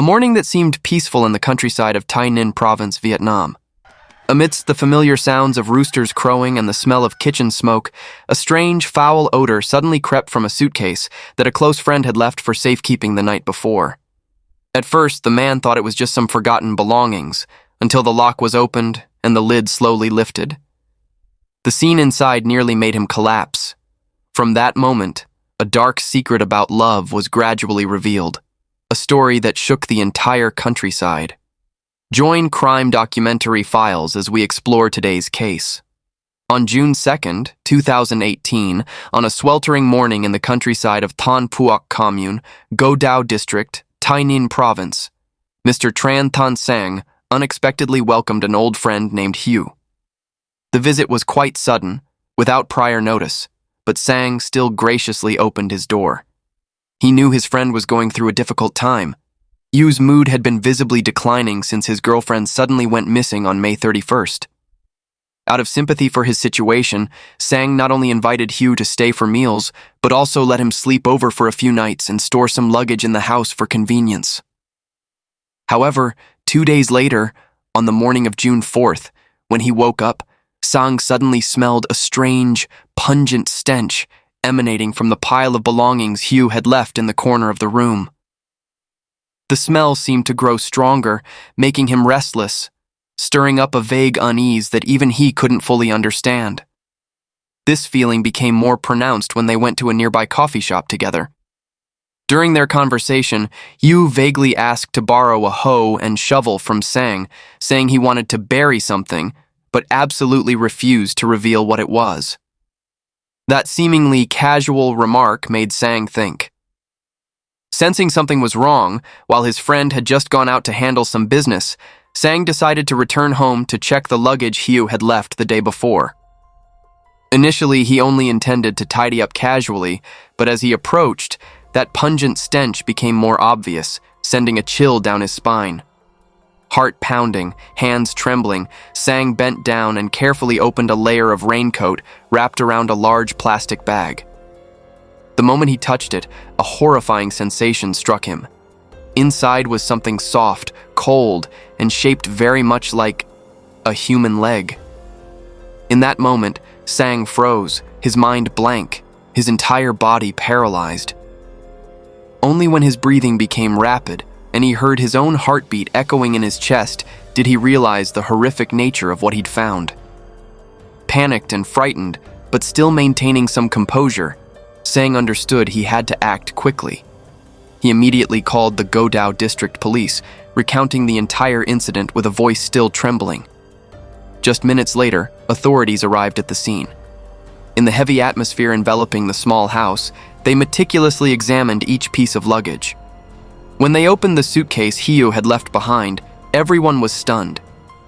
A morning that seemed peaceful in the countryside of Tay Ninh Province, Vietnam. Amidst the familiar sounds of roosters crowing and the smell of kitchen smoke, a strange, foul odor suddenly crept from a suitcase that a close friend had left for safekeeping the night before. At first, the man thought it was just some forgotten belongings, until the lock was opened and the lid slowly lifted. The scene inside nearly made him collapse. From that moment, a dark secret about love was gradually revealed, a story that shook the entire countryside. Join Crime Documentary Files as we explore today's case. On June 2nd, 2018, on a sweltering morning in the countryside of Tan Phuoc Commune, Go Dao District, Tay Ninh Province, Mr. Tran Thanh Sang unexpectedly welcomed an old friend named Hugh. The visit was quite sudden, without prior notice, but Sang still graciously opened his door. He knew his friend was going through a difficult time. Hugh's mood had been visibly declining since his girlfriend suddenly went missing on May 31st. Out of sympathy for his situation, Sang not only invited Hugh to stay for meals, but also let him sleep over for a few nights and store some luggage in the house for convenience. However, 2 days later, on the morning of June 4th, when he woke up, Sang suddenly smelled a strange, pungent stench emanating from the pile of belongings Hugh had left in the corner of the room. The smell seemed to grow stronger, making him restless, stirring up a vague unease that even he couldn't fully understand. This feeling became more pronounced when they went to a nearby coffee shop together. During their conversation, Hugh vaguely asked to borrow a hoe and shovel from Sang, saying he wanted to bury something, but absolutely refused to reveal what it was. That seemingly casual remark made Sang think. Sensing something was wrong, while his friend had just gone out to handle some business, Sang decided to return home to check the luggage Hugh had left the day before. Initially, he only intended to tidy up casually, but as he approached, that pungent stench became more obvious, sending a chill down his spine. Heart pounding, hands trembling, Sang bent down and carefully opened a layer of raincoat wrapped around a large plastic bag. The moment he touched it, a horrifying sensation struck him. Inside was something soft, cold, and shaped very much like a human leg. In that moment, Sang froze, his mind blank, his entire body paralyzed. Only when his breathing became rapid and he heard his own heartbeat echoing in his chest did he realize the horrific nature of what he'd found. Panicked and frightened, but still maintaining some composure, Sang understood he had to act quickly. He immediately called the Go Dao District Police, recounting the entire incident with a voice still trembling. Just minutes later, authorities arrived at the scene. In the heavy atmosphere enveloping the small house, they meticulously examined each piece of luggage. When they opened the suitcase Hugh had left behind, everyone was stunned.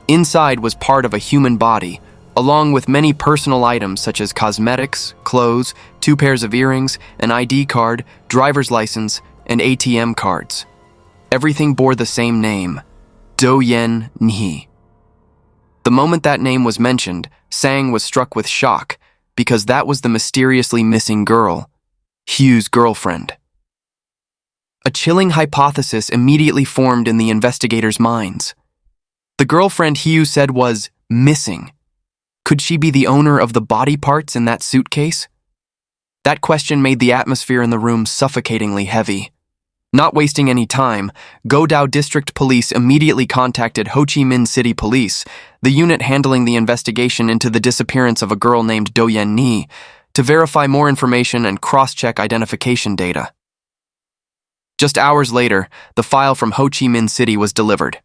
Inside was part of a human body, along with many personal items such as cosmetics, clothes, 2 pairs of earrings, an ID card, driver's license, and ATM cards. Everything bore the same name, Do Yen Nhi. The moment that name was mentioned, Sang was struck with shock, because that was the mysteriously missing girl, Hugh's girlfriend. A chilling hypothesis immediately formed in the investigators' minds. The girlfriend Hugh said was missing. Could she be the owner of the body parts in that suitcase? That question made the atmosphere in the room suffocatingly heavy. Not wasting any time, Go Dao District Police immediately contacted Ho Chi Minh City Police, the unit handling the investigation into the disappearance of a girl named Do Yen Nhi, to verify more information and cross-check identification data. Just hours later, the file from Ho Chi Minh City was delivered.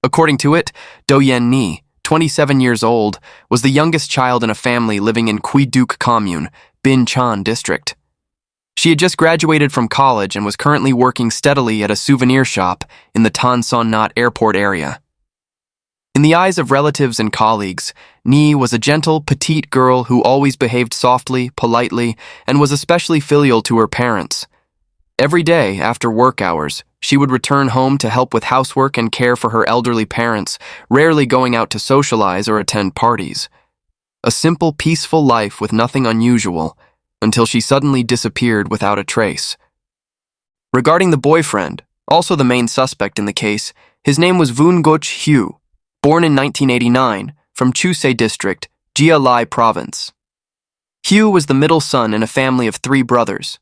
According to it, Do Yen Nhi, 27 years old, was the youngest child in a family living in Quy Duc Commune, Binh Chanh District. She had just graduated from college and was currently working steadily at a souvenir shop in the Tan Son Nhat airport area. In the eyes of relatives and colleagues, Nhi was a gentle, petite girl who always behaved softly, politely, and was especially filial to her parents. Every day, after work hours, she would return home to help with housework and care for her elderly parents, rarely going out to socialize or attend parties. A simple, peaceful life with nothing unusual, until she suddenly disappeared without a trace. Regarding the boyfriend, Also the main suspect in the case, his name was Voon Goch Hugh, born in 1989 from Chusei District, Gia Lai Province. Hugh was the middle son in a family of 3 brothers.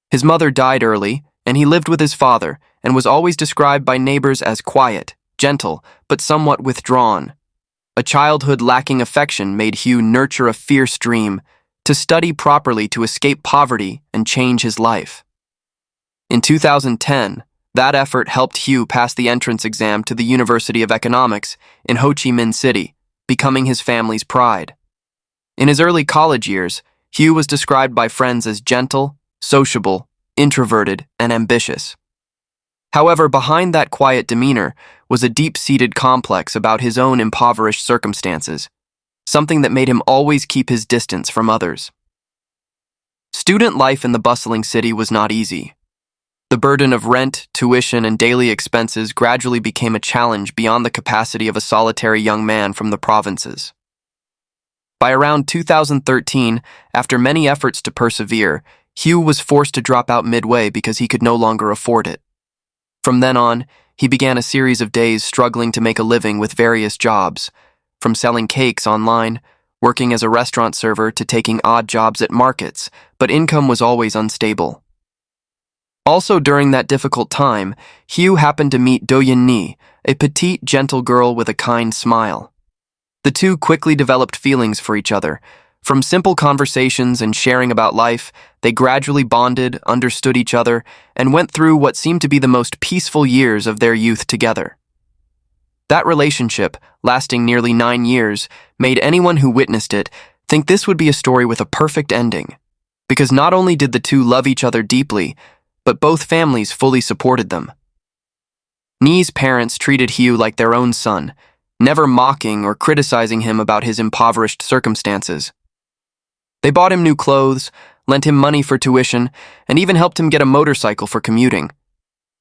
His mother died early, and he lived with his father and was always described by neighbors as quiet, gentle, but somewhat withdrawn. A childhood lacking affection made Hugh nurture a fierce dream to study properly to escape poverty and change his life. In 2010, that effort helped Hugh pass the entrance exam to the University of Economics in Ho Chi Minh City, becoming his family's pride. In his early college years, Hugh was described by friends as gentle, sociable, introverted, and ambitious. However, behind that quiet demeanor was a deep-seated complex about his own impoverished circumstances, something that made him always keep his distance from others. Student life in the bustling city was not easy. The burden of rent, tuition, and daily expenses gradually became a challenge beyond the capacity of a solitary young man from the provinces. By around 2013, after many efforts to persevere, Hugh was forced to drop out midway because he could no longer afford it. From then on, he began a series of days struggling to make a living with various jobs, from selling cakes online, working as a restaurant server, to taking odd jobs at markets, but income was always unstable. Also during that difficult time, Hugh happened to meet Do Yin Ni, a petite, gentle girl with a kind smile. The two quickly developed feelings for each other. From simple conversations and sharing about life, they gradually bonded, understood each other, and went through what seemed to be the most peaceful years of their youth together. That relationship, lasting nearly 9 years, made anyone who witnessed it think this would be a story with a perfect ending, because not only did the two love each other deeply, but both families fully supported them. Ni's parents treated Hugh like their own son, never mocking or criticizing him about his impoverished circumstances. They bought him new clothes, lent him money for tuition, and even helped him get a motorcycle for commuting.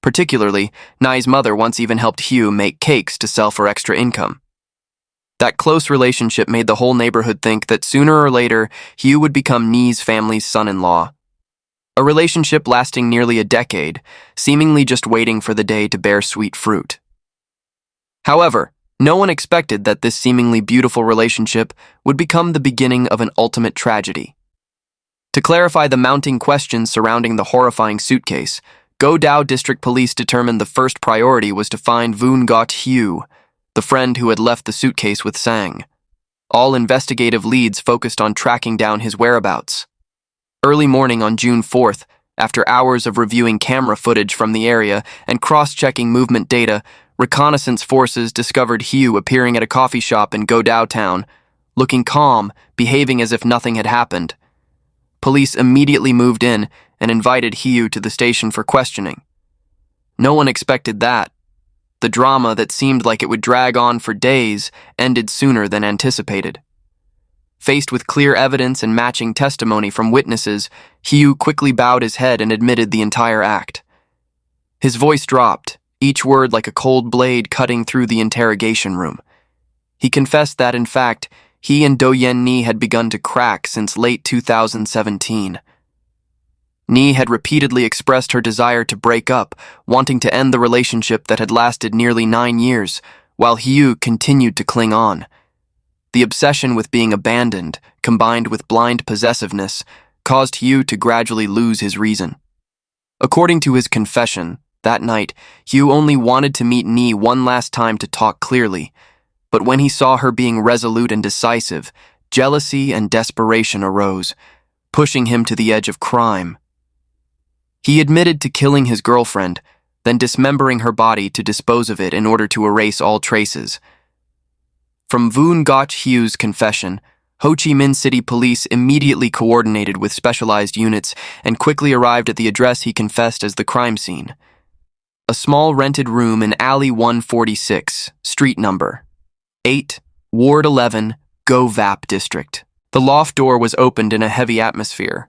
Particularly, Ni's mother once even helped Hugh make cakes to sell for extra income. That close relationship made the whole neighborhood think that sooner or later, Hugh would become Ni's family's son-in-law. A relationship lasting nearly a decade, seemingly just waiting for the day to bear sweet fruit. However, no one expected that this seemingly beautiful relationship would become the beginning of an ultimate tragedy. To clarify the mounting questions surrounding the horrifying suitcase, Go Dao District Police determined the first priority was to find Voon Got Hugh, the friend who had left the suitcase with Sang. All investigative leads focused on tracking down his whereabouts. Early morning on June 4th, after hours of reviewing camera footage from the area and cross-checking movement data, reconnaissance forces discovered Hugh appearing at a coffee shop in Go Dao Town, looking calm, behaving as if nothing had happened. Police immediately moved in and invited Hugh to the station for questioning. No one expected that. The drama that seemed like it would drag on for days ended sooner than anticipated. Faced with clear evidence and matching testimony from witnesses, Hugh quickly bowed his head and admitted the entire act. His voice dropped, each word like a cold blade cutting through the interrogation room. He confessed that, in fact, he and Do Yen Ni had begun to crack since late 2017. Ni had repeatedly expressed her desire to break up, wanting to end the relationship that had lasted nearly 9 years, while Hugh continued to cling on. The obsession with being abandoned, combined with blind possessiveness, caused Hugh to gradually lose his reason. According to his confession, that night, Hugh only wanted to meet Ni one last time to talk clearly, but when he saw her being resolute and decisive, jealousy and desperation arose, pushing him to the edge of crime. He admitted to killing his girlfriend, then dismembering her body to dispose of it in order to erase all traces. From Voon Got Hugh's confession, Ho Chi Minh City Police immediately coordinated with specialized units and quickly arrived at the address he confessed as the crime scene. A small rented room in Alley 146, street number 8, Ward 11, Go Vap District. The loft door was opened in a heavy atmosphere.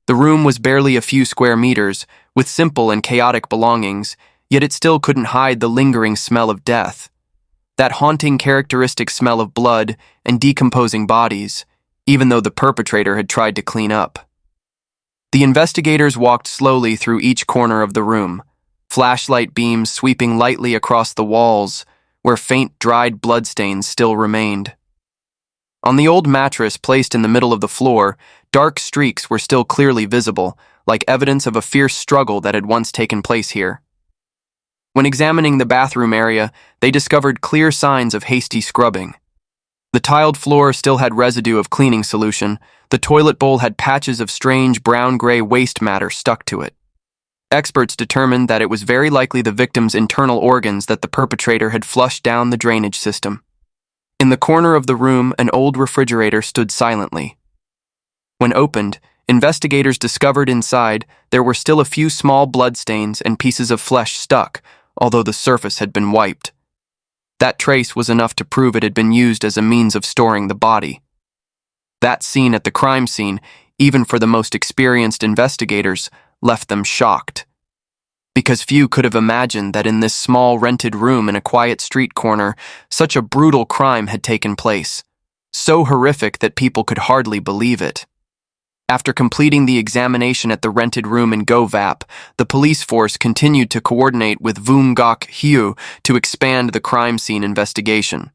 The room was barely a few square meters, with simple and chaotic belongings, yet it still couldn't hide the lingering smell of death. That haunting characteristic smell of blood and decomposing bodies, even though the perpetrator had tried to clean up. The investigators walked slowly through each corner of the room, flashlight beams sweeping lightly across the walls, where faint dried bloodstains still remained. On the old mattress placed in the middle of the floor, dark streaks were still clearly visible, like evidence of a fierce struggle that had once taken place here. When examining the bathroom area, they discovered clear signs of hasty scrubbing. The tiled floor still had residue of cleaning solution. The toilet bowl had patches of strange brown-gray waste matter stuck to it. Experts determined that it was very likely the victim's internal organs that the perpetrator had flushed down the drainage system. In the corner of the room, an old refrigerator stood silently. When opened, investigators discovered inside there were still a few small bloodstains and pieces of flesh stuck, although the surface had been wiped. That trace was enough to prove it had been used as a means of storing the body. That scene at the crime scene, even for the most experienced investigators, left them shocked. Because few could have imagined that in this small rented room in a quiet street corner, such a brutal crime had taken place, so horrific that people could hardly believe it. After completing the examination at the rented room in Govap, the police force continued to coordinate with Voon Ngoc Hieu to expand the crime scene investigation.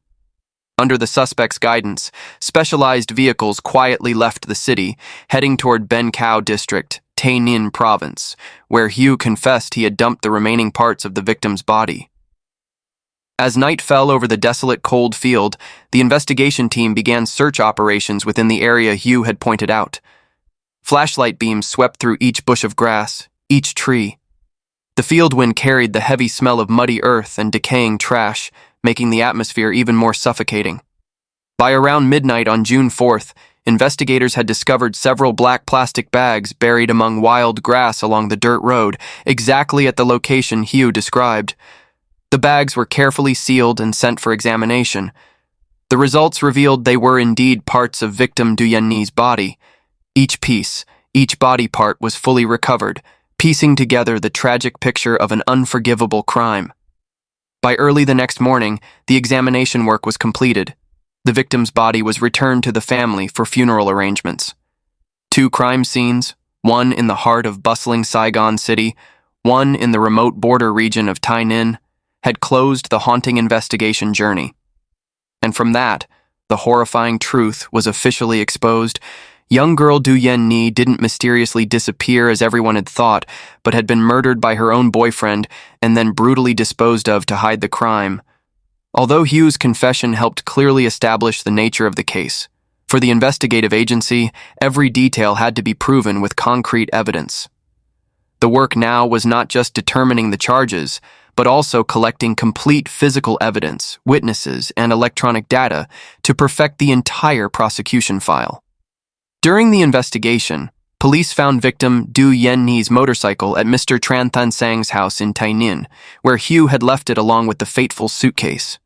Under the suspect's guidance, specialized vehicles quietly left the city, heading toward Ben Cao District, Tay Ninh Province, where Hieu confessed he had dumped the remaining parts of the victim's body. As night fell over the desolate cold field, the investigation team began search operations within the area Hieu had pointed out. Flashlight beams swept through each bush of grass, each tree. The field wind carried the heavy smell of muddy earth and decaying trash, making the atmosphere even more suffocating. By around midnight on June 4th, investigators had discovered several black plastic bags buried among wild grass along the dirt road, exactly at the location Hieu described. The bags were carefully sealed and sent for examination. The results revealed they were indeed parts of victim Du Yenni's body. Each piece, each body part was fully recovered, piecing together the tragic picture of an unforgivable crime. By early the next morning, the examination work was completed. The victim's body was returned to the family for funeral arrangements. 2 crime scenes, one in the heart of bustling Saigon City, one in the remote border region of Tay Ninh, had closed the haunting investigation journey. And from that, the horrifying truth was officially exposed. Young girl Du Yenni didn't mysteriously disappear as everyone had thought, but had been murdered by her own boyfriend and then brutally disposed of to hide the crime. Although Hieu's confession helped clearly establish the nature of the case, for the investigative agency, every detail had to be proven with concrete evidence. The work now was not just determining the charges, but also collecting complete physical evidence, witnesses, and electronic data to perfect the entire prosecution file. During the investigation, police found victim Du Yenni's motorcycle at Mr. Tran Than Sang's house in Tay Ninh, where Hieu had left it along with the fateful suitcase.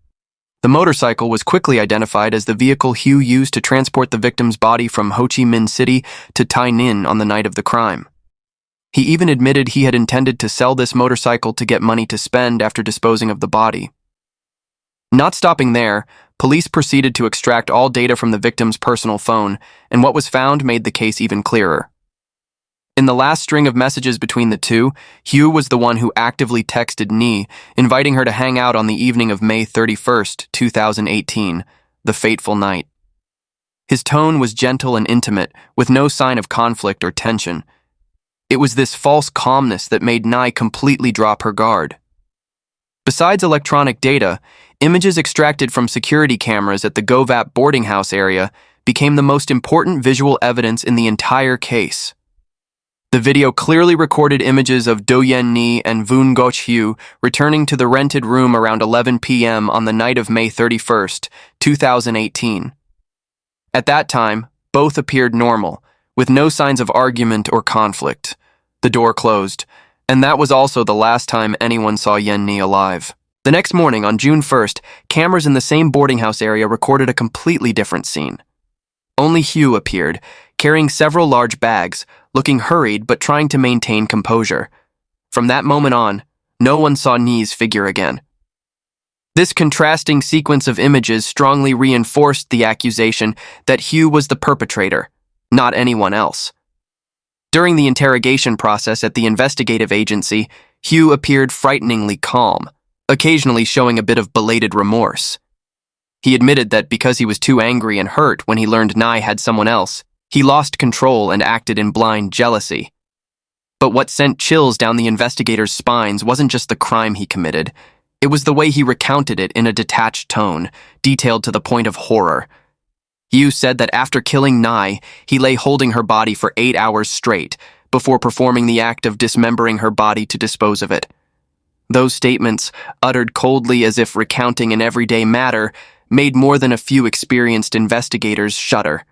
The motorcycle was quickly identified as the vehicle Hieu used to transport the victim's body from Ho Chi Minh City to Tay Ninh on the night of the crime. He even admitted he had intended to sell this motorcycle to get money to spend after disposing of the body. Not stopping there, police proceeded to extract all data from the victim's personal phone, and what was found made the case even clearer. In the last string of messages between the two, Hieu was the one who actively texted Ni, inviting her to hang out on the evening of May 31st, 2018, the fateful night. His tone was gentle and intimate, with no sign of conflict or tension. It was this false calmness that made Ni completely drop her guard. Besides electronic data, images extracted from security cameras at the Govap boarding house area became the most important visual evidence in the entire case. The video clearly recorded images of Du Yenni and Voon Ngoc Hieu returning to the rented room around 11 p.m. on the night of May 31st, 2018. At that time, both appeared normal, with no signs of argument or conflict. The door closed, and that was also the last time anyone saw Yenni alive. The next morning, on June 1st, cameras in the same boarding house area recorded a completely different scene. Only Hieu appeared, carrying several large bags, looking hurried but trying to maintain composure. From that moment on, no one saw Ni's figure again. This contrasting sequence of images strongly reinforced the accusation that Hieu was the perpetrator, not anyone else. During the interrogation process at the investigative agency, Hugh appeared frighteningly calm, occasionally showing a bit of belated remorse. He admitted that because he was too angry and hurt when he learned Nye had someone else, he lost control and acted in blind jealousy. But what sent chills down the investigators' spines wasn't just the crime he committed. It was the way he recounted it in a detached tone, detailed to the point of horror. Hugh said that after killing Nye, he lay holding her body for 8 hours straight, before performing the act of dismembering her body to dispose of it. Those statements, uttered coldly as if recounting an everyday matter, made more than a few experienced investigators shudder.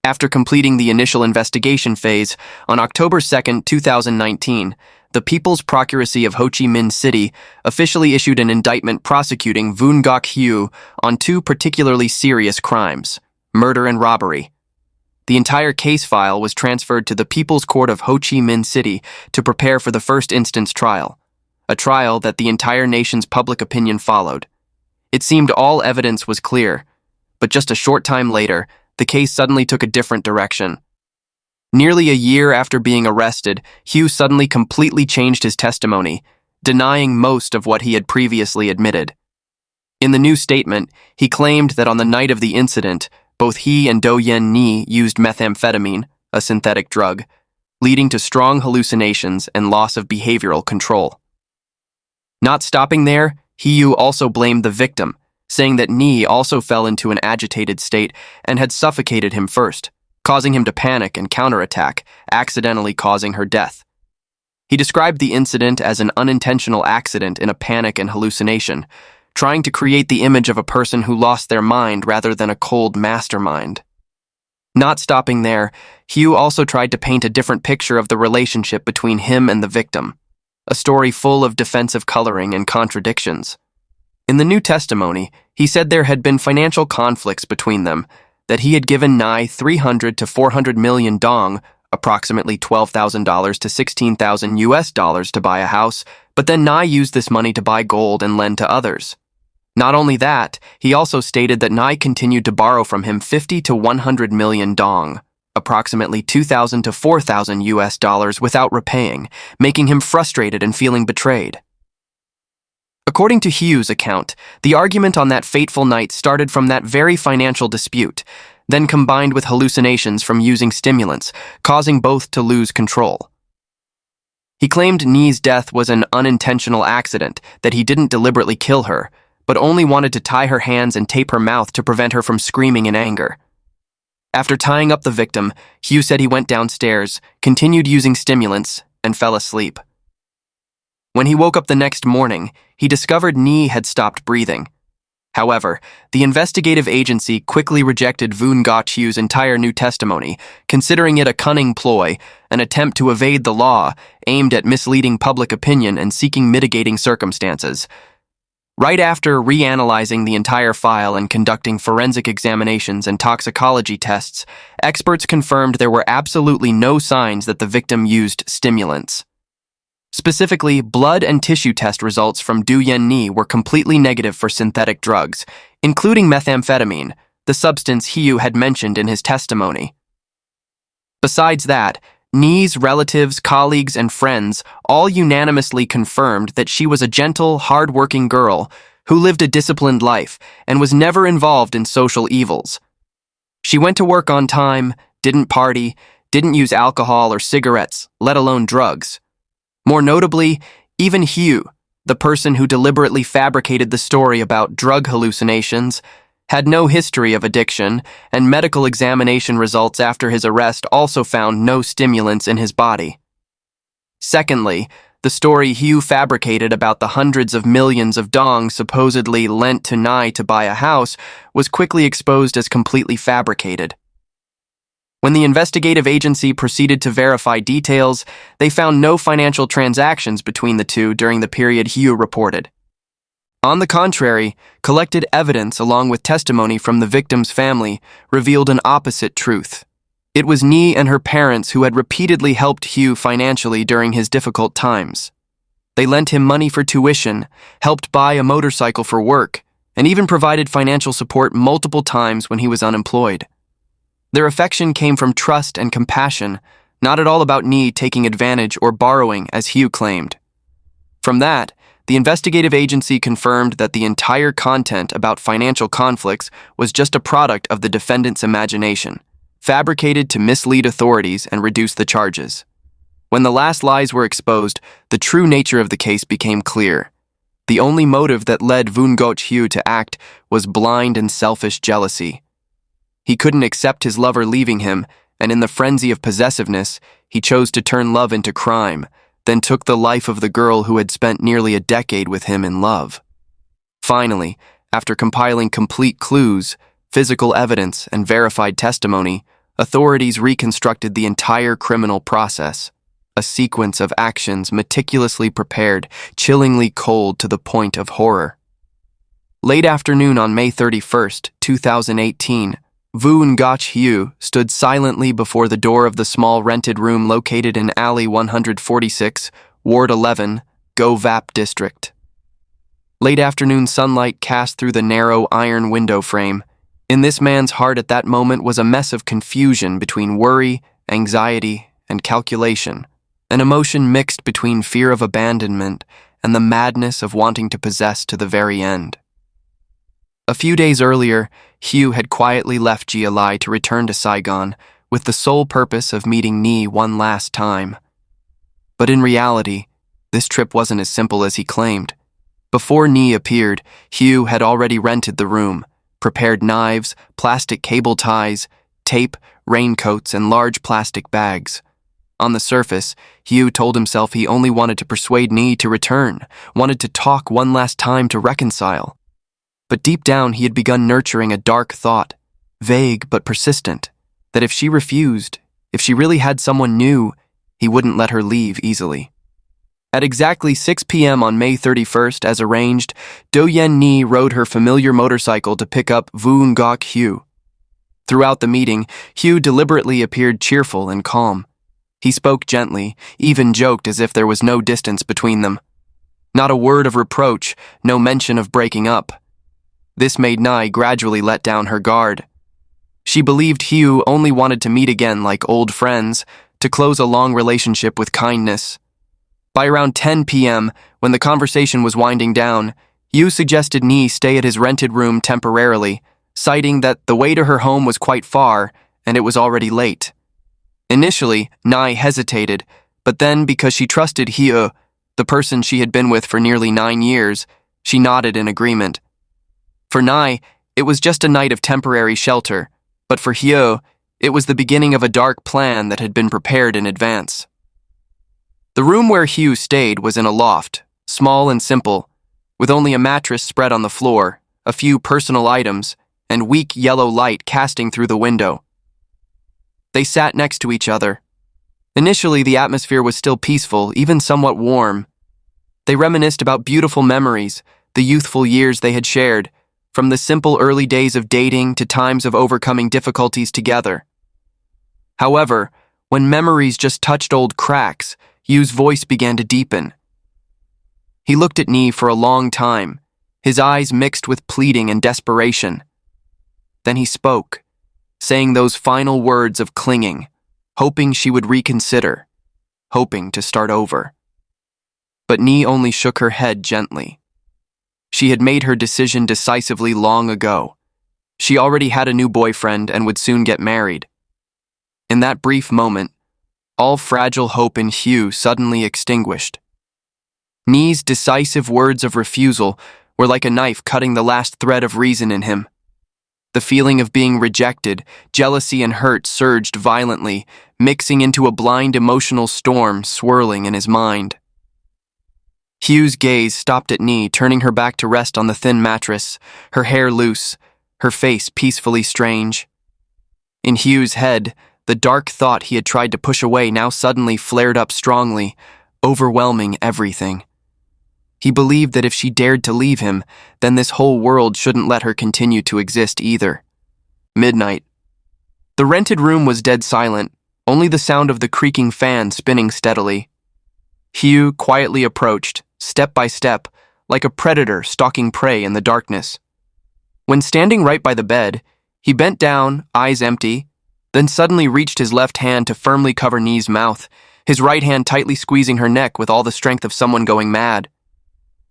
After completing the initial investigation phase, on October 2, 2019, the People's Procuracy of Ho Chi Minh City officially issued an indictment prosecuting Vuong Ngoc Hue on 2 particularly serious crimes, murder and robbery. The entire case file was transferred to the People's Court of Ho Chi Minh City to prepare for the first instance trial, a trial that the entire nation's public opinion followed. It seemed all evidence was clear, but just a short time later, the case suddenly took a different direction. Nearly a year after being arrested, Hugh suddenly completely changed his testimony, denying most of what he had previously admitted. In the new statement, he claimed that on the night of the incident, both he and Do Yen Ni used methamphetamine, a synthetic drug, leading to strong hallucinations and loss of behavioral control. Not stopping there, Hugh also blamed the victim, saying that Ni also fell into an agitated state and had suffocated him first, causing him to panic and counterattack, accidentally causing her death. He described the incident as an unintentional accident in a panic and hallucination, trying to create the image of a person who lost their mind rather than a cold mastermind. Not stopping there, Hugh also tried to paint a different picture of the relationship between him and the victim, a story full of defensive coloring and contradictions. In the new testimony, he said there had been financial conflicts between them, that he had given Nye 300 to 400 million dong, approximately $12,000 to $16,000 to buy a house, but then Nye used this money to buy gold and lend to others. Not only that, he also stated that Nye continued to borrow from him 50 to 100 million dong, approximately $2,000 to $4,000 without repaying, making him frustrated and feeling betrayed. According to Hugh's account, the argument on that fateful night started from that very financial dispute, then combined with hallucinations from using stimulants, causing both to lose control. He claimed Ni's death was an unintentional accident, that he didn't deliberately kill her, but only wanted to tie her hands and tape her mouth to prevent her from screaming in anger. After tying up the victim, Hugh said he went downstairs, continued using stimulants, and fell asleep. When he woke up the next morning, he discovered Ni had stopped breathing. However, the investigative agency quickly rejected Vuong Ngoc Hue's entire new testimony, considering it a cunning ploy, an attempt to evade the law, aimed at misleading public opinion and seeking mitigating circumstances. Right after reanalyzing the entire file and conducting forensic examinations and toxicology tests, experts confirmed there were absolutely no signs that the victim used stimulants. Specifically, blood and tissue test results from Do Yen Ni were completely negative for synthetic drugs, including methamphetamine, the substance Hugh had mentioned in his testimony. Besides that, Ni's relatives, colleagues, and friends all unanimously confirmed that she was a gentle, hard-working girl who lived a disciplined life and was never involved in social evils. She went to work on time, didn't party, didn't use alcohol or cigarettes, let alone drugs. More notably, even Hugh, the person who deliberately fabricated the story about drug hallucinations, had no history of addiction, and medical examination results after his arrest also found no stimulants in his body. Secondly, the story Hugh fabricated about the hundreds of millions of dong supposedly lent to Nye to buy a house was quickly exposed as completely fabricated. When the investigative agency proceeded to verify details, they found no financial transactions between the two during the period Hugh reported. On the contrary, collected evidence along with testimony from the victim's family revealed an opposite truth. It was Ni and her parents who had repeatedly helped Hugh financially during his difficult times. They lent him money for tuition, helped buy a motorcycle for work, and even provided financial support multiple times when he was unemployed. Their affection came from trust and compassion, Not at all about Nee taking advantage or borrowing, as Hugh claimed. From that, the investigative agency confirmed that the entire content about financial conflicts was just a product of the defendant's imagination, fabricated to mislead authorities and reduce the charges. When the last lies were exposed, the true nature of the case became clear. The only motive that led Vun Goch Hugh to act was blind and selfish jealousy. He couldn't accept his lover leaving him, and in the frenzy of possessiveness, he chose to turn love into crime, then took the life of the girl who had spent nearly a decade with him in love. Finally, after compiling complete clues, physical evidence, and verified testimony, authorities reconstructed the entire criminal process, a sequence of actions meticulously prepared, chillingly cold to the point of horror. Late afternoon on May 31st, 2018, Vun Goch Hugh stood silently before the door of the small rented room located in Alley 146, Ward 11, Go Vap District. Late afternoon sunlight cast through the narrow iron window frame. In this man's heart at that moment was a mess of confusion between worry, anxiety, and calculation, an emotion mixed between fear of abandonment and the madness of wanting to possess to the very end. A few days earlier, Hugh had quietly left GLI to return to Saigon with the sole purpose of meeting Nee one last time. But in reality, this trip wasn't as simple as he claimed. Before Nee appeared, Hugh had already rented the room, prepared knives, plastic cable ties, tape, raincoats, and large plastic bags. On the surface, Hugh told himself he only wanted to persuade Nee to return, wanted to talk one last time to reconcile. But deep down he had begun nurturing a dark thought, vague but persistent, that if she refused, if she really had someone new, he wouldn't let her leave easily. At exactly 6 p.m. on May 31st, as arranged, Do-Yen Nee rode her familiar motorcycle to pick up Vun Goch Hugh. Throughout the meeting, Hugh deliberately appeared cheerful and calm. He spoke gently, even joked as if there was no distance between them. Not a word of reproach, no mention of breaking up. This made Nai gradually let down her guard. She believed Hugh only wanted to meet again like old friends, to close a long relationship with kindness. By around 10 p.m., when the conversation was winding down, Hugh suggested Nee stay at his rented room temporarily, citing that the way to her home was quite far and it was already late. Initially, Nai hesitated, but then because she trusted Hugh, the person she had been with for nearly 9 years, she nodded in agreement. For Nai, it was just a night of temporary shelter, but for Hyo, it was the beginning of a dark plan that had been prepared in advance. The room where Hugh stayed was in a loft, small and simple, with only a mattress spread on the floor, a few personal items, and weak yellow light casting through the window. They sat next to each other. Initially, the atmosphere was still peaceful, even somewhat warm. They reminisced about beautiful memories, the youthful years they had shared, from the simple early days of dating to times of overcoming difficulties together. However, when memories just touched old cracks, Hugh's voice began to deepen. He looked at Nee for a long time, his eyes mixed with pleading and desperation. Then he spoke, saying those final words of clinging, hoping she would reconsider, hoping to start over. But Nee only shook her head gently. She had made her decision decisively long ago. She already had a new boyfriend and would soon get married. In that brief moment, all fragile hope in Hugh suddenly extinguished. Nee's decisive words of refusal were like a knife cutting the last thread of reason in him. The feeling of being rejected, jealousy and hurt surged violently, mixing into a blind emotional storm swirling in his mind. Hugh's gaze stopped at Nee, turning her back to rest on the thin mattress, her hair loose, her face peacefully strange. In Hugh's head, the dark thought he had tried to push away now suddenly flared up strongly, overwhelming everything. He believed that if she dared to leave him, then this whole world shouldn't let her continue to exist either. Midnight. The rented room was dead silent, only the sound of the creaking fan spinning steadily. Hugh quietly approached, step by step, like a predator stalking prey in the darkness. When standing right by the bed, he bent down, eyes empty, then suddenly reached his left hand to firmly cover Ni's mouth, his right hand tightly squeezing her neck with all the strength of someone going mad.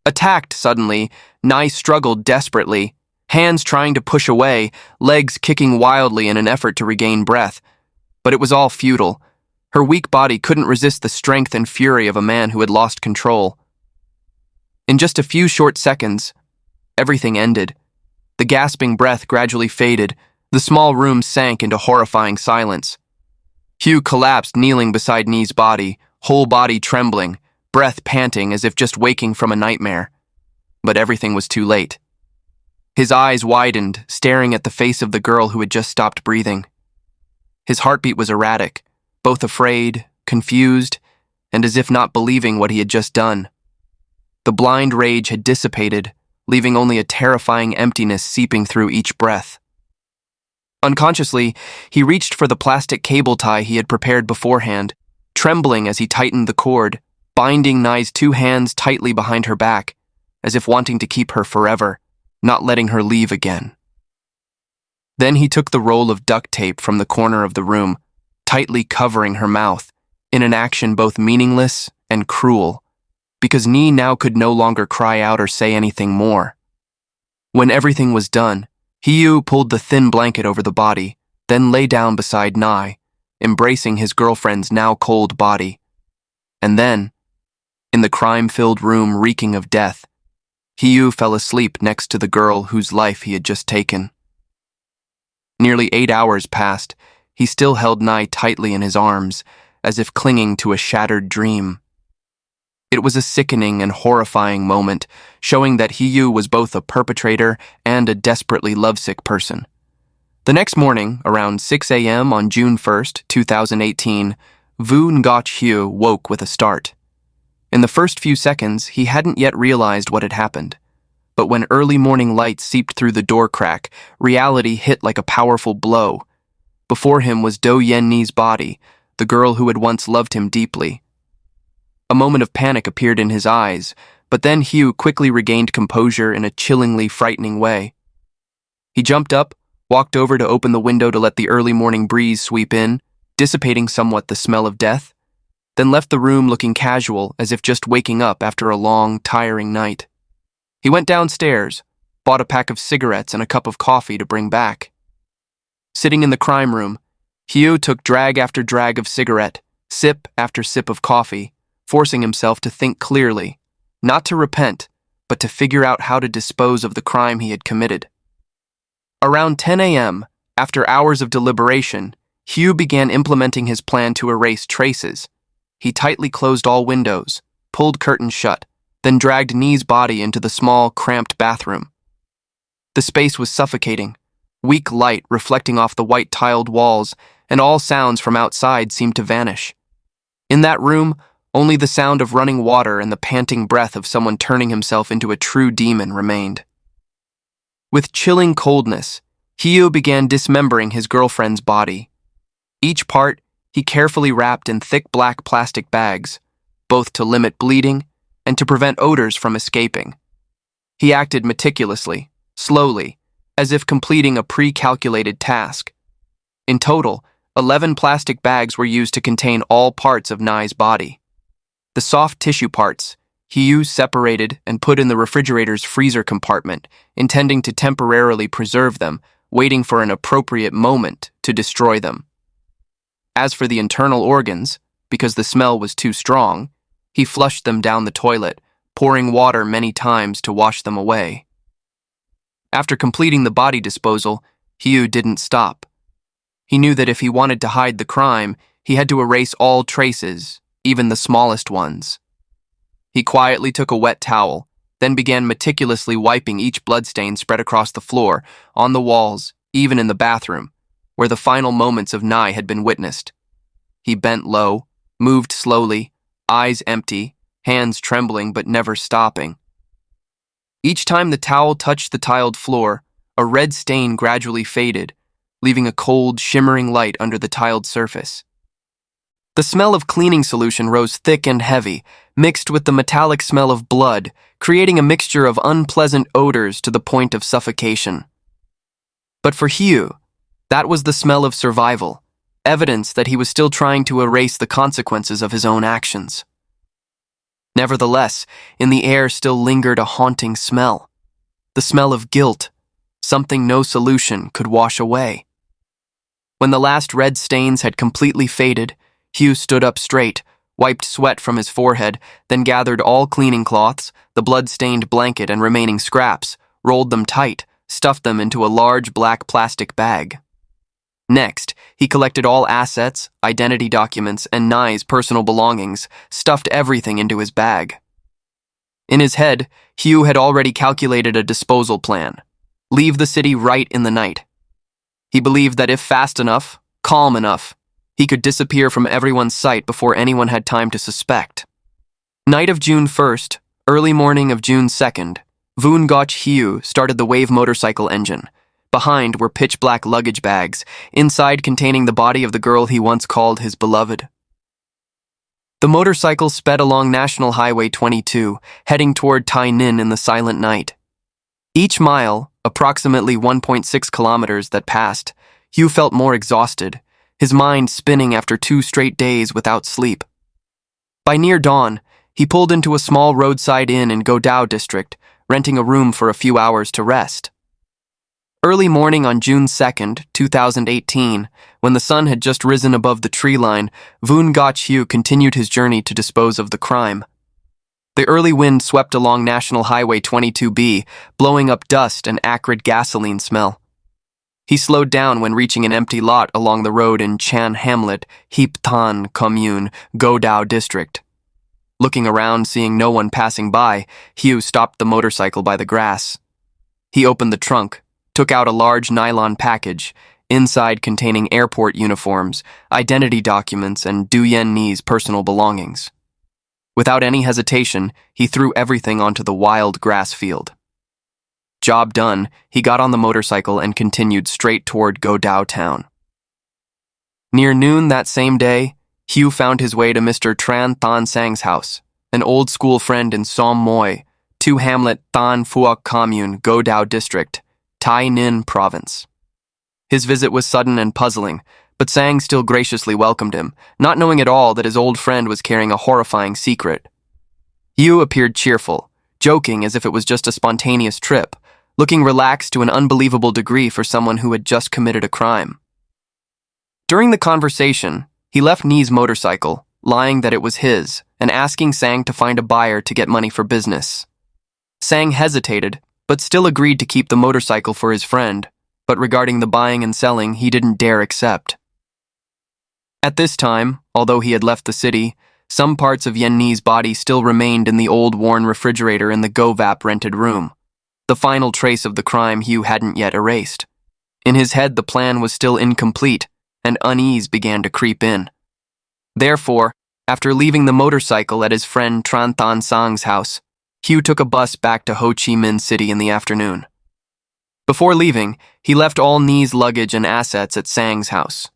Attacked suddenly, Ni struggled desperately, hands trying to push away, legs kicking wildly in an effort to regain breath. But it was all futile. Her weak body couldn't resist the strength and fury of a man who had lost control. In just a few short seconds, everything ended. The gasping breath gradually faded. The small room sank into horrifying silence. Hugh collapsed, kneeling beside Ni's body, whole body trembling, breath panting as if just waking from a nightmare. But everything was too late. His eyes widened, staring at the face of the girl who had just stopped breathing. His heartbeat was erratic, both afraid, confused, and as if not believing what he had just done. The blind rage had dissipated, leaving only a terrifying emptiness seeping through each breath. Unconsciously, he reached for the plastic cable tie he had prepared beforehand, trembling as he tightened the cord, binding Ni's two hands tightly behind her back, as if wanting to keep her forever, not letting her leave again. Then he took the roll of duct tape from the corner of the room, tightly covering her mouth, in an action both meaningless and cruel, because Ni now could no longer cry out or say anything more. When everything was done, Hugh pulled the thin blanket over the body, then lay down beside Ni, embracing his girlfriend's now cold body. And then, in the crime-filled room reeking of death, Hugh fell asleep next to the girl whose life he had just taken. Nearly 8 hours passed. He still held Ni tightly in his arms, as if clinging to a shattered dream. It was a sickening and horrifying moment, showing that Hugh was both a perpetrator and a desperately lovesick person. The next morning, around 6 a.m. on June 1st, 2018, Vu Ngoc Hugh woke with a start. In the first few seconds, he hadn't yet realized what had happened. But when early morning light seeped through the door crack, reality hit like a powerful blow. Before him was Do Yen Ni's body, the girl who had once loved him deeply. A moment of panic appeared in his eyes, but then Hugh quickly regained composure in a chillingly frightening way. He jumped up, walked over to open the window to let the early morning breeze sweep in, dissipating somewhat the smell of death, then left the room looking casual, as if just waking up after a long, tiring night. He went downstairs, bought a pack of cigarettes and a cup of coffee to bring back. Sitting in the crime room, Hugh took drag after drag of cigarette, sip after sip of coffee, forcing himself to think clearly, not to repent, but to figure out how to dispose of the crime he had committed. Around 10 a.m., after hours of deliberation, Hugh began implementing his plan to erase traces. He tightly closed all windows, pulled curtains shut, then dragged Ni's body into the small, cramped bathroom. The space was suffocating, weak light reflecting off the white tiled walls, and all sounds from outside seemed to vanish. In that room, only the sound of running water and the panting breath of someone turning himself into a true demon remained. With chilling coldness, Hugh began dismembering his girlfriend's body. Each part he carefully wrapped in thick black plastic bags, both to limit bleeding and to prevent odors from escaping. He acted meticulously, slowly, as if completing a pre-calculated task. In total, 11 plastic bags were used to contain all parts of Ni's body. The soft tissue parts, Hugh separated and put in the refrigerator's freezer compartment, intending to temporarily preserve them, waiting for an appropriate moment to destroy them. As for the internal organs, because the smell was too strong, he flushed them down the toilet, pouring water many times to wash them away. After completing the body disposal, Hugh didn't stop. He knew that if he wanted to hide the crime, he had to erase all traces, even the smallest ones. He quietly took a wet towel, then began meticulously wiping each bloodstain spread across the floor, on the walls, even in the bathroom, where the final moments of Ni had been witnessed. He bent low, moved slowly, eyes empty, hands trembling but never stopping. Each time the towel touched the tiled floor, a red stain gradually faded, leaving a cold, shimmering light under the tiled surface. The smell of cleaning solution rose thick and heavy, mixed with the metallic smell of blood, creating a mixture of unpleasant odors to the point of suffocation. But for Hugh, that was the smell of survival, evidence that he was still trying to erase the consequences of his own actions. Nevertheless, in the air still lingered a haunting smell. The smell of guilt, something no solution could wash away. When the last red stains had completely faded, Hugh stood up straight, wiped sweat from his forehead, then gathered all cleaning cloths, the blood-stained blanket and remaining scraps, rolled them tight, stuffed them into a large black plastic bag. Next, he collected all assets, identity documents, and Nye's personal belongings, stuffed everything into his bag. In his head, Hugh had already calculated a disposal plan. Leave the city right in the night. He believed that if fast enough, calm enough, he could disappear from everyone's sight before anyone had time to suspect. Night of June 1st, early morning of June 2nd, Voon Gach Hugh started the Wave motorcycle engine. Behind were pitch-black luggage bags, inside containing the body of the girl he once called his beloved. The motorcycle sped along National Highway 22, heading toward Tai Ninh in the silent night. Each mile, approximately 1.6 kilometers that passed, Hugh felt more exhausted, his mind spinning after 2 straight days without sleep. By near dawn, he pulled into a small roadside inn in Godao district, renting a room for a few hours to rest. Early morning on June 2nd, 2018, when the sun had just risen above the tree line, Voon Gach Hugh continued his journey to dispose of the crime. The early wind swept along National Highway 22B, blowing up dust and acrid gasoline smell. He slowed down when reaching an empty lot along the road in Chan Hamlet, Heap Tan Commune, Godao district. Looking around, seeing no one passing by, Hugh stopped the motorcycle by the grass. He opened the trunk, took out a large nylon package, inside containing airport uniforms, identity documents, and Du Yen's personal belongings. Without any hesitation, he threw everything onto the wild grass field. Job done, he got on the motorcycle and continued straight toward Godao town. Near noon that same day, Hugh found his way to Mr. Tran Than Sang's house, an old school friend in Som Moi, 2 Hamlet Than Phuoc Commune, Godao district, Tai Ninh province. His visit was sudden and puzzling, but Sang still graciously welcomed him, not knowing at all that his old friend was carrying a horrifying secret. Hugh appeared cheerful, joking as if it was just a spontaneous trip, looking relaxed to an unbelievable degree for someone who had just committed a crime. During the conversation, he left Nye's motorcycle, lying that it was his, and asking Sang to find a buyer to get money for business. Sang hesitated, but still agreed to keep the motorcycle for his friend, but regarding the buying and selling, he didn't dare accept. At this time, although he had left the city, some parts of Yen's body still remained in the old worn refrigerator in the Govap rented room, the final trace of the crime Hugh hadn't yet erased. In his head, the plan was still incomplete, and unease began to creep in. Therefore, after leaving the motorcycle at his friend Tran Than Sang's house, Hugh took a bus back to Ho Chi Minh City in the afternoon. Before leaving, he left all Nye's luggage and assets at Sang's house.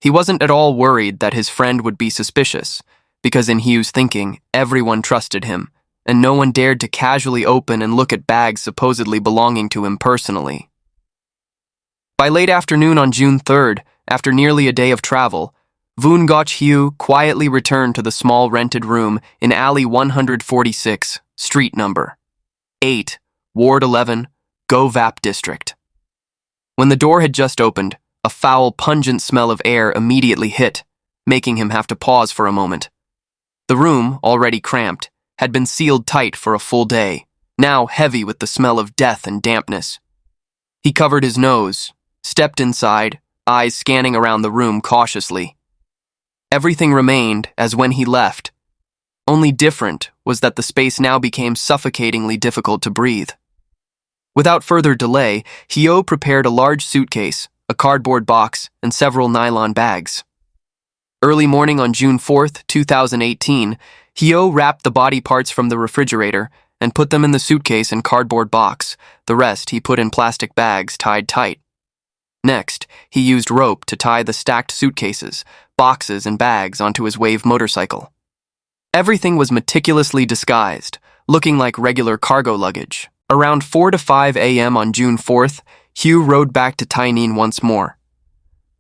He wasn't at all worried that his friend would be suspicious, because in Hugh's thinking, everyone trusted him, and no one dared to casually open and look at bags supposedly belonging to him personally. By late afternoon on June 3rd, after nearly a day of travel, Voon Gach Hugh quietly returned to the small rented room in Alley 146, street number 8, Ward 11, Govap district. When the door had just opened, a foul, pungent smell of air immediately hit, making him have to pause for a moment. The room, already cramped, had been sealed tight for a full day, now heavy with the smell of death and dampness. He covered his nose, stepped inside, eyes scanning around the room cautiously. Everything remained as when he left. Only different was that the space now became suffocatingly difficult to breathe. Without further delay, Hyo prepared a large suitcase, a cardboard box, and several nylon bags. Early morning on June 4th, 2018, Hyo wrapped the body parts from the refrigerator and put them in the suitcase and cardboard box. The rest he put in plastic bags tied tight. Next, he used rope to tie the stacked suitcases, boxes, and bags onto his Wave motorcycle. Everything was meticulously disguised, looking like regular cargo luggage. Around 4 to 5 a.m. on June 4th, Hugh rode back to Tai Ninh once more.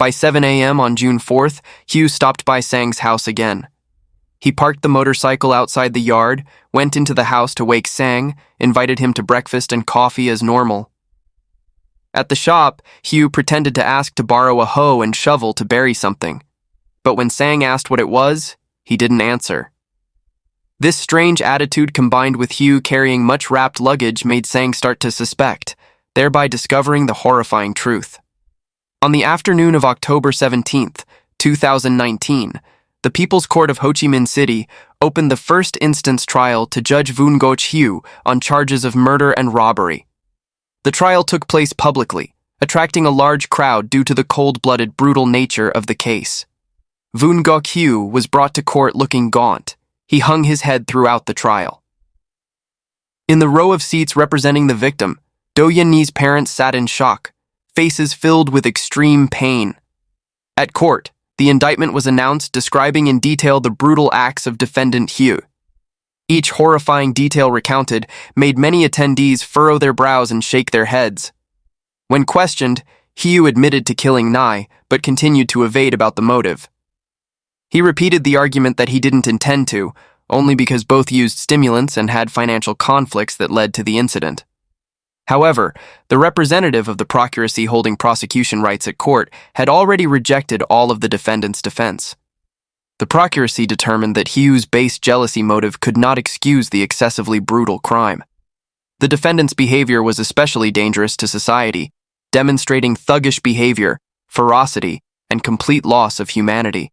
By 7 a.m. on June 4th, Hugh stopped by Sang's house again. He parked the motorcycle outside the yard, went into the house to wake Sang, invited him to breakfast and coffee as normal. At the shop, Hugh pretended to ask to borrow a hoe and shovel to bury something. But when Sang asked what it was, he didn't answer. This strange attitude combined with Hugh carrying much wrapped luggage made Sang start to suspect, thereby discovering the horrifying truth. On the afternoon of October 17th, 2019, the People's Court of Ho Chi Minh City opened the first instance trial to Judge Voon Goch Hugh on charges of murder and robbery. The trial took place publicly, attracting a large crowd due to the cold-blooded, brutal nature of the case. Voon Goch Hugh was brought to court looking gaunt. He hung his head throughout the trial. In the row of seats representing the victim, Do Yen Nhi's parents sat in shock, faces filled with extreme pain. At court, the indictment was announced describing in detail the brutal acts of defendant Hugh. Each horrifying detail recounted made many attendees furrow their brows and shake their heads. When questioned, Hugh admitted to killing Nhi, but continued to evade about the motive. He repeated the argument that he didn't intend to, only because both used stimulants and had financial conflicts that led to the incident. However, the representative of the procuracy holding prosecution rights at court had already rejected all of the defendant's defense. The procuracy determined that Hugh's base jealousy motive could not excuse the excessively brutal crime. The defendant's behavior was especially dangerous to society, demonstrating thuggish behavior, ferocity, and complete loss of humanity.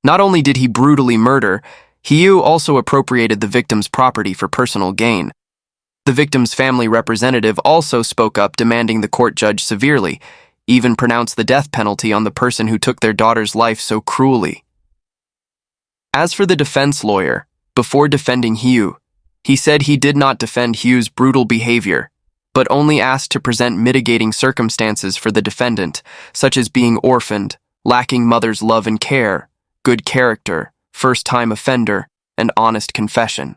Not only did he brutally murder, Hugh also appropriated the victim's property for personal gain. The victim's family representative also spoke up, demanding the court judge severely, even pronounced the death penalty on the person who took their daughter's life so cruelly. As for the defense lawyer, before defending Hugh, he said he did not defend Hugh's brutal behavior, but only asked to present mitigating circumstances for the defendant, such as being orphaned, lacking mother's love and care, good character, first-time offender, and honest confession.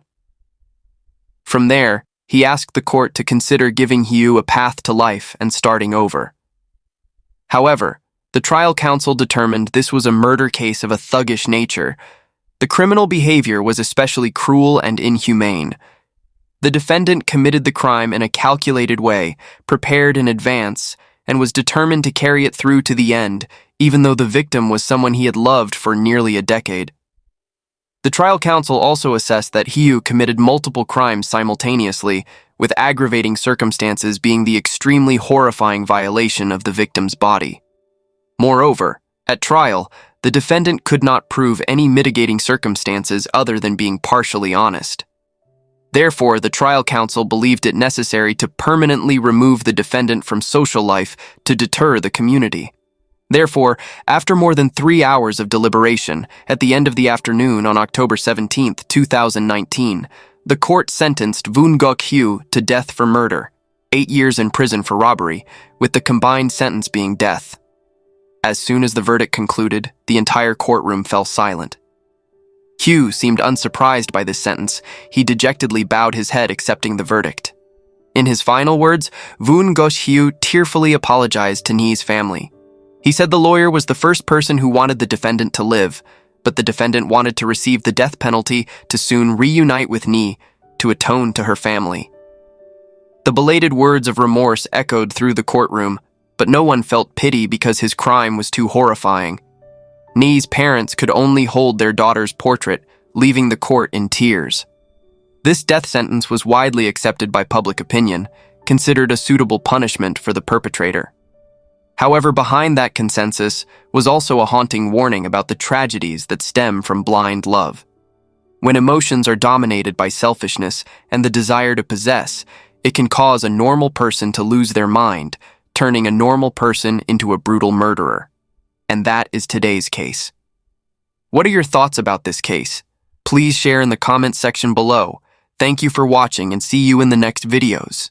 From there, he asked the court to consider giving Hugh a path to life and starting over. However, the trial counsel determined this was a murder case of a thuggish nature. The criminal behavior was especially cruel and inhumane. The defendant committed the crime in a calculated way, prepared in advance, and was determined to carry it through to the end, even though the victim was someone he had loved for nearly a decade. The trial counsel also assessed that Hugh committed multiple crimes simultaneously, with aggravating circumstances being the extremely horrifying violation of the victim's body. Moreover, at trial, the defendant could not prove any mitigating circumstances other than being partially honest. Therefore, the trial counsel believed it necessary to permanently remove the defendant from social life to deter the community. Therefore, after more than 3 hours of deliberation, at the end of the afternoon on October 17, 2019, the court sentenced Voon Goch Hugh to death for murder, 8 years in prison for robbery, with the combined sentence being death. As soon as the verdict concluded, the entire courtroom fell silent. Hugh seemed unsurprised by this sentence. He dejectedly bowed his head, accepting the verdict. In his final words, Voon Goch Hugh tearfully apologized to Nhi's family. He said the lawyer was the first person who wanted the defendant to live, but the defendant wanted to receive the death penalty to soon reunite with Nhi to atone to her family. The belated words of remorse echoed through the courtroom, but no one felt pity because his crime was too horrifying. Nhi's parents could only hold their daughter's portrait, leaving the court in tears. This death sentence was widely accepted by public opinion, considered a suitable punishment for the perpetrator. However, behind that consensus was also a haunting warning about the tragedies that stem from blind love. When emotions are dominated by selfishness and the desire to possess, it can cause a normal person to lose their mind, turning a normal person into a brutal murderer. And that is today's case. What are your thoughts about this case? Please share in the comments section below. Thank you for watching and see you in the next videos.